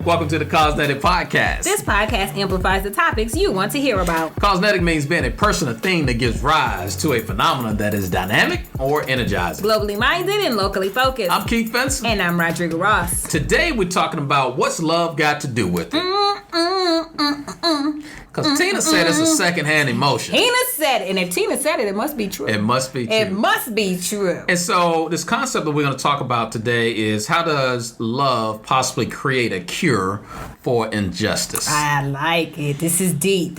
Welcome to the Cosnetic Podcast. This podcast amplifies the topics you want to hear about. Cosnetic means being a person or thing that gives rise to a phenomenon that is dynamic or energizing. Globally minded and locally focused. I'm Keith Benson. And I'm Rodrigo Ross. Today we're talking about what's love got to do with it. Because Tina said it's a secondhand emotion. Tina said it, and if Tina said it, it must be true. It must be true. It must be true. And so this concept that we're going to talk about today is how does love possibly create a cure for injustice? I like it. This is deep.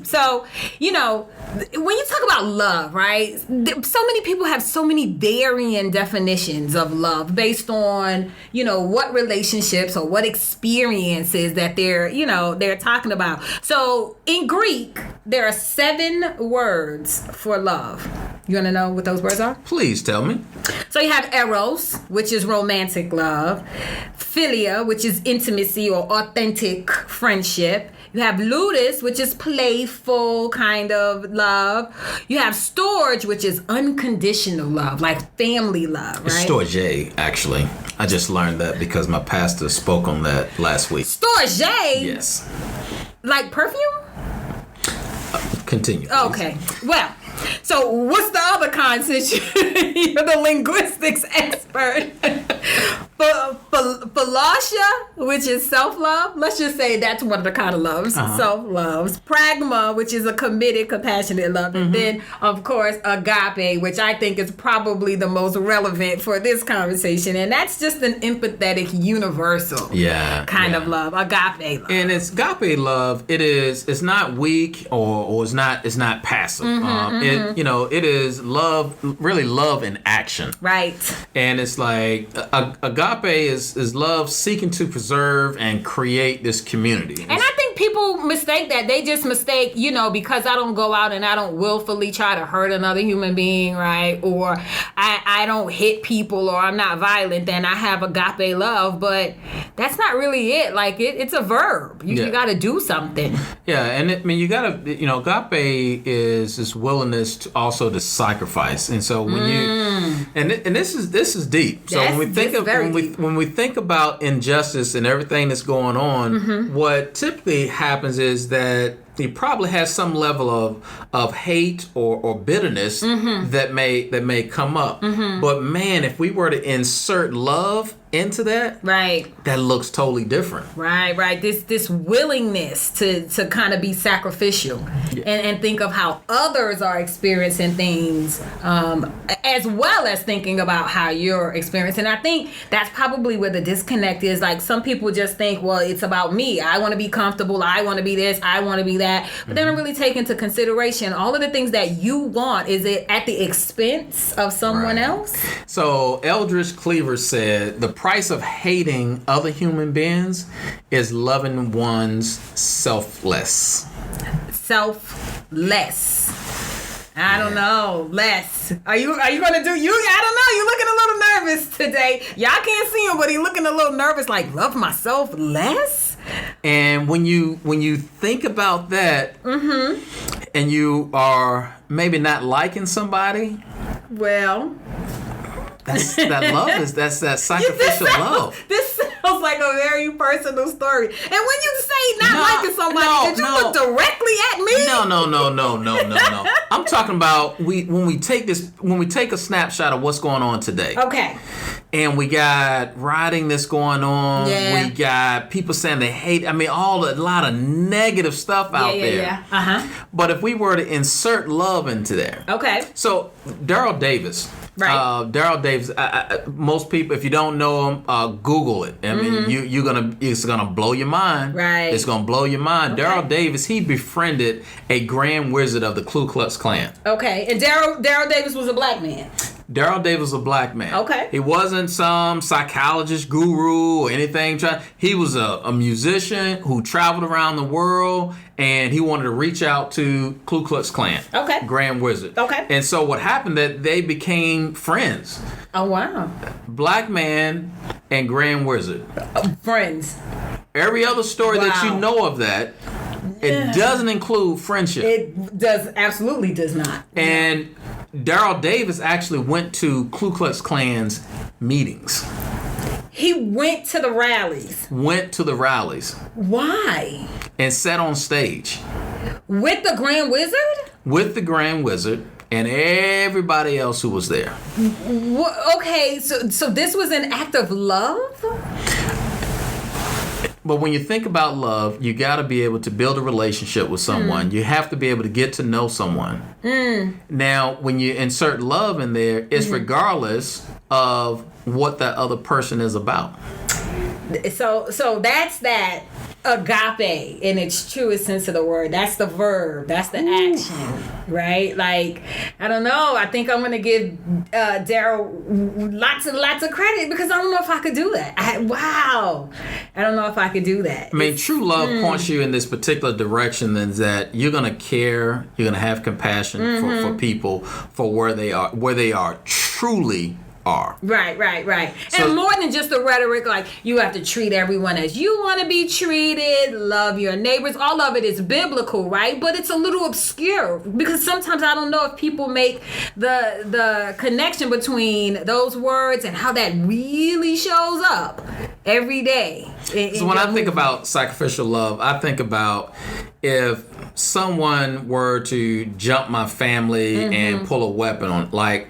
So, when you talk about love, right, so many people have so many varying definitions of love based on, what relationships or what experiences that they're talking about. So in Greek, there are 7 words for love. You want to know what those words are? Please tell me. So you have eros, which is romantic love. Philia, which is intimacy or authentic friendship. You have ludus, which is playful kind of love. You have storge, which is unconditional love, like family love, right? It's storge, actually. I just learned that because my pastor spoke on that last week. Storge? Yes. Like perfume? Continue. Please. Okay. Well, so what's the other kind since you're the linguistics expert? Philastia, which is self-love. Let's just say that's one of the kind of loves. Uh-huh. Self-loves. Pragma, which is a committed, compassionate love. And then, of course, agape, which I think is probably the most relevant for this conversation. And that's just an empathetic, universal kind of love. Agape love. And it's agape love. It's not weak or it's not passive. It is love, really love in action. Right. And it's like agape is love seeking to preserve and create this community. And I think people mistake that. They just mistake, because I don't go out and I don't willfully try to hurt another human being, right? Or I don't hit people or I'm not violent, then I have agape love. But that's not really it. Like, it's a verb. You got to do something. Yeah, and you got to, agape is this willingness to also to sacrifice. And so when you, and this is deep. So when we think about injustice and everything that's going on, what typically happens is that you probably has some level of hate or bitterness that may come up. But man, if we were to insert love into that, right, that looks totally different. Right. This willingness to kind of be sacrificial and think of how others are experiencing things, as well as thinking about how you're experiencing. I think that's probably where the disconnect is. Like, some people just think, well, it's about me. I want to be comfortable. I want to be this. I want to be that. But they don't really take into consideration all of the things that you want. Is it at the expense of someone else? So Eldridge Cleaver said, the price of hating other human beings is loving one's selfless. I don't know. Less. Are you gonna do you? I don't know. You're looking a little nervous today. Y'all can't see him, but he's looking a little nervous. Like, love myself less. And when you think about that, and you are maybe not liking somebody, well, that's that sacrificial love. This sounds like a very personal story. And when you say not liking somebody, did you look directly at me? No. I'm talking about when we take a snapshot of what's going on today. Okay. And we got rioting that's going on. Yeah. We got people saying they hate. I mean, a lot of negative stuff out there. Yeah. Uh-huh. But if we were to insert love into there. Okay. So Daryl Davis. Right. Daryl Davis. Most people, if you don't know him, Google it. I mean, it's gonna blow your mind. Right. It's gonna blow your mind. Okay. Daryl Davis, he befriended a Grand Wizard of the Ku Klux Klan. Okay. And Daryl Davis was a black man. Daryl Davis was a black man. Okay. He wasn't some psychologist guru or anything. He was a musician who traveled around the world, and he wanted to reach out to Ku Klux Klan. Okay. Grand Wizard. Okay. And so what happened that they became friends. Oh, wow. Black man and Grand Wizard. Friends. Every other story that you know of that, it doesn't include friendship. It absolutely does not. And Daryl Davis actually went to Ku Klux Klan's meetings. He went to the rallies. Why? And sat on stage. With the Grand Wizard? With the Grand Wizard and everybody else who was there. Okay, so this was an act of love? But when you think about love, you got to be able to build a relationship with someone. You have to be able to get to know someone. Now, when you insert love in there, it's regardless of what that other person is about. So that's that agape in its truest sense of the word. That's the verb. That's the action, right? Like, I don't know. I think I'm going to give Daryl lots and lots of credit because I don't know if I could do that. I don't know if I could do that. I mean, true love points you in this particular direction, then that you're going to care, you're going to have compassion for people, for where they are truly are. Right. So, and more than just the rhetoric, like you have to treat everyone as you want to be treated, love your neighbors. All of it is biblical, right? But it's a little obscure because sometimes I don't know if people make the connection between those words and how that really shows up every day. So when I think about sacrificial love, I think about if someone were to jump my family and pull a weapon on, like,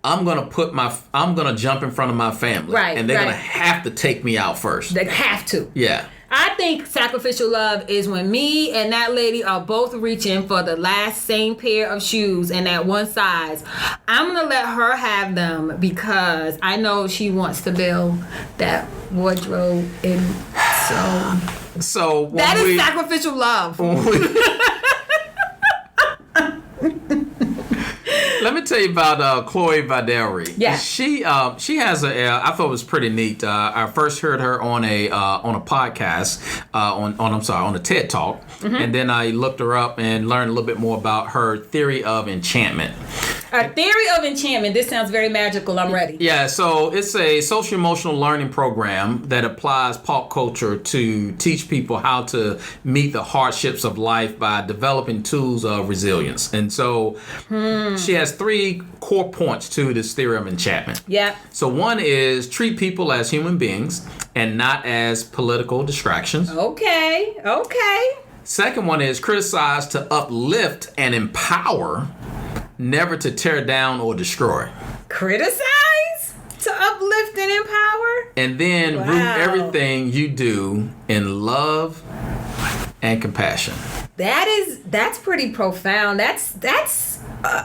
I'm gonna jump in front of my family, right? And they're gonna have to take me out first. They have to. Yeah. I think sacrificial love is when me and that lady are both reaching for the last same pair of shoes and that one size. I'm gonna let her have them because I know she wants to build that wardrobe, and so that is sacrificial love. Let me tell you about Chloe Vaderi. Yeah, she has I thought it was pretty neat. I first heard her on a podcast on a TED Talk, and then I looked her up and learned a little bit more about her theory of enchantment. A theory of enchantment. This sounds very magical. I'm ready. Yeah, so it's a social emotional learning program that applies pop culture to teach people how to meet the hardships of life by developing tools of resilience. And so she has 3 core points to this theory of enchantment. Yeah. So one is treat people as human beings and not as political distractions. Okay. Second one is criticize to uplift and empower, never to tear down or destroy. Criticize to uplift and empower? And then root everything you do in love and compassion. That's pretty profound. That's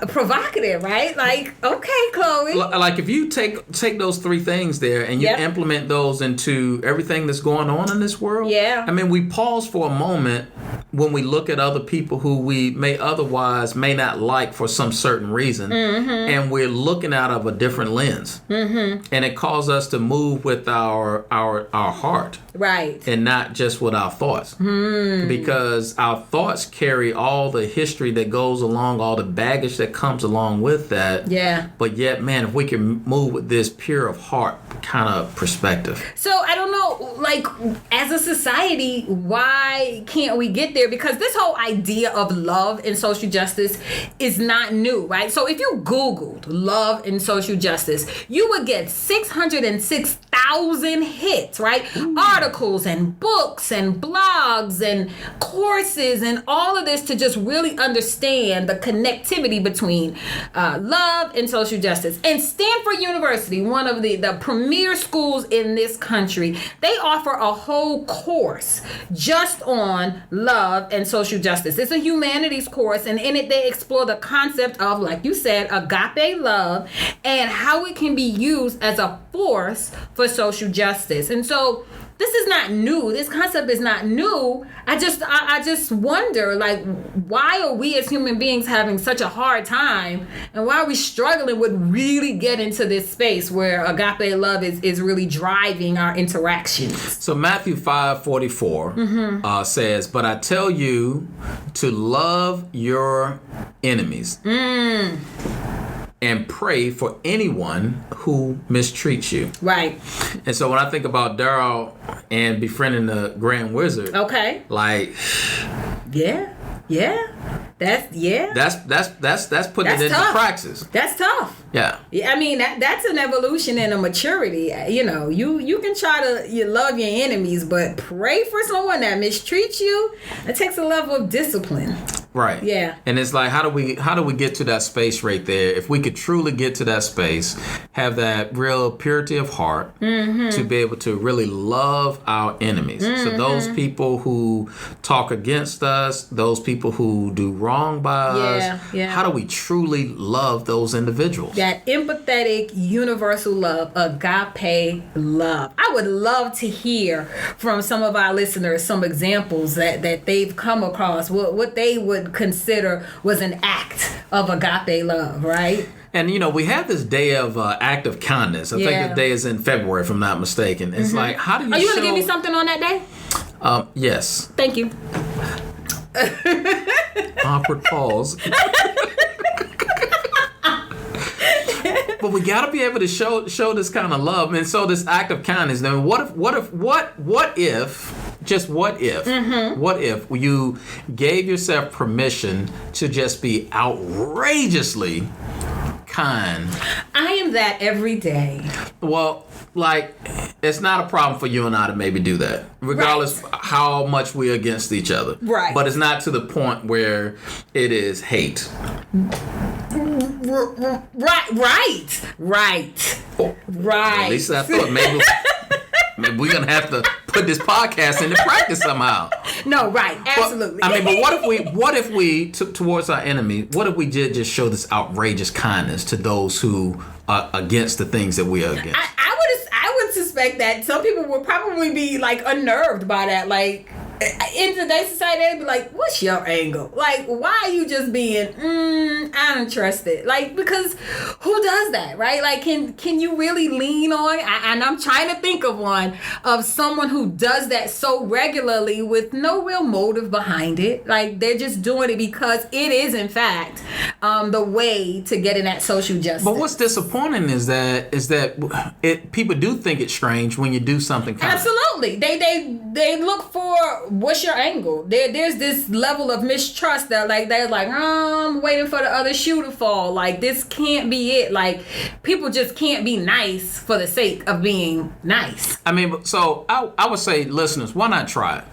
provocative, right? Like, okay, Chloe. Like if you take those 3 things there and you implement those into everything that's going on in this world. Yeah. I mean, we pause for a moment when we look at other people who we may not like for some certain reason, and we're looking out of a different lens, and it calls us to move with our heart, right, and not just with our thoughts, because our thoughts carry all the history that goes along, all the baggage that comes along with that. Yeah. But yet, man, if we can move with this pure of heart kind of perspective. So I don't know, like, as a society, why can't we get there? Because this whole idea of love and social justice is not new, right? So if you Googled love and social justice, you would get 606,000 hits, right? Articles and books and blogs and courses and all of this to just really understand the connectivity between love and social justice. And Stanford University, one of the premier schools in this country, they offer a whole course just on love and social justice. It's a humanities course, and in it they explore the concept of, like you said, agape love and how it can be used as a force for social justice. And so this is not new. This concept is not new. I just wonder, like, why are we as human beings having such a hard time, and why are we struggling with really get into this space where agape love is really driving our interactions? So Matthew 5:44 says, "But I tell you to love your enemies." And pray for anyone who mistreats you. Right. And so when I think about Daryl and befriending the Grand Wizard, okay, like, yeah, That's putting it into praxis. That's tough. Yeah. I mean, that's an evolution and a maturity. You know, you can try to love your enemies, but pray for someone that mistreats you. It takes a level of discipline. Right. Yeah. And it's like, how do we get to that space right there? If we could truly get to that space, have that real purity of heart to be able to really love our enemies. So those people who talk against us, those people who do wrong by us, how do we truly love those individuals? That empathetic, universal love, agape love. I would love to hear from some of our listeners some examples that they've come across, what they would consider was an act of agape love, right? And, you know, we have this day of act of kindness. I think the day is in February, if I'm not mistaken. It's like, how do you Are you going to give me something on that day? Yes. Thank you. Awkward pause. But we got to be able to show this kind of love, and so this act of kindness. Now, what if you gave yourself permission to just be outrageously kind? I am that every day. Well, like, it's not a problem for you and I to maybe do that, regardless how much we're against each other. Right. But it's not to the point where it is hate. Right. At least I thought maybe we're gonna have to put this podcast into practice somehow. No, right, absolutely. But what if we towards our enemy? What if we did just show this outrageous kindness to those who are against the things that we are against? I would suspect that some people would probably be like unnerved by that, like. In today's society, they'd be like, what's your angle? Like, why are you just being, I don't trust it. Like, because who does that, right? Like, can you really lean on, and I'm trying to think of one, of someone who does that so regularly with no real motive behind it. Like, they're just doing it because it is, in fact, the way to get in that social justice. But what's disappointing is that people do think it's strange when you do something kind Absolutely. They look for, what's your angle? There's this level of mistrust that they're like, I'm waiting for the other shoe to fall. Like, this can't be it. Like, people just can't be nice for the sake of being nice. I mean, so I would say, listeners, why not try it?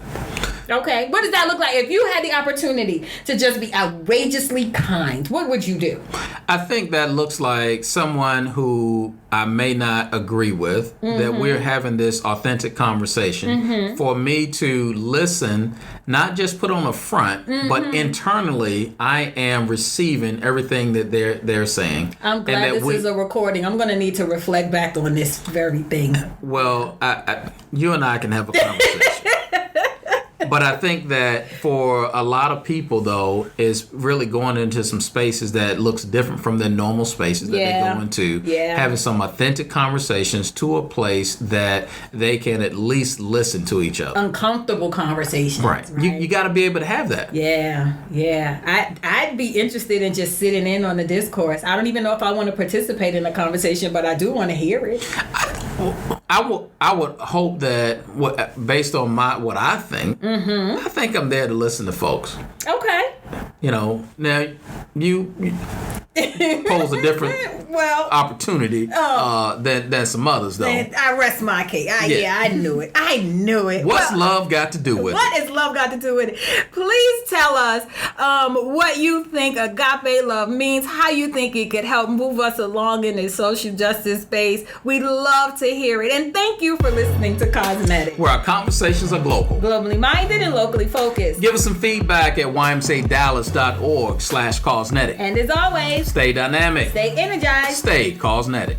Okay, what does that look like? If you had the opportunity to just be outrageously kind, what would you do? I think that looks like someone who I may not agree with, that we're having this authentic conversation. For me to listen, not just put on a front, but internally, I am receiving everything that they're saying. I'm glad this is a recording. I'm going to need to reflect back on this very thing. Well, you and I can have a conversation. But I think that for a lot of people, though, is really going into some spaces that looks different from their normal spaces that they go into. Having some authentic conversations to a place that they can at least listen to each other. Uncomfortable conversations. Right. You got to be able to have that. Yeah. I'd be interested in just sitting in on the discourse. I don't even know if I want to participate in the conversation, but I do want to hear it. I would hope that based on what I think, I think I'm there to listen to folks. Okay. You know, now you pose a different opportunity than some others, though. I rest my case. I knew it. What's love got to do with it? What has love got to do with it? Please tell us what you think agape love means, how you think it could help move us along in this social justice space. We'd love to hear it. And thank you for listening to Cosmetic, where our conversations are globally minded and locally focused. Give us some feedback at ymcadallas.org/Cosmetic. And as always, stay dynamic, stay energized, stay Cosmetic.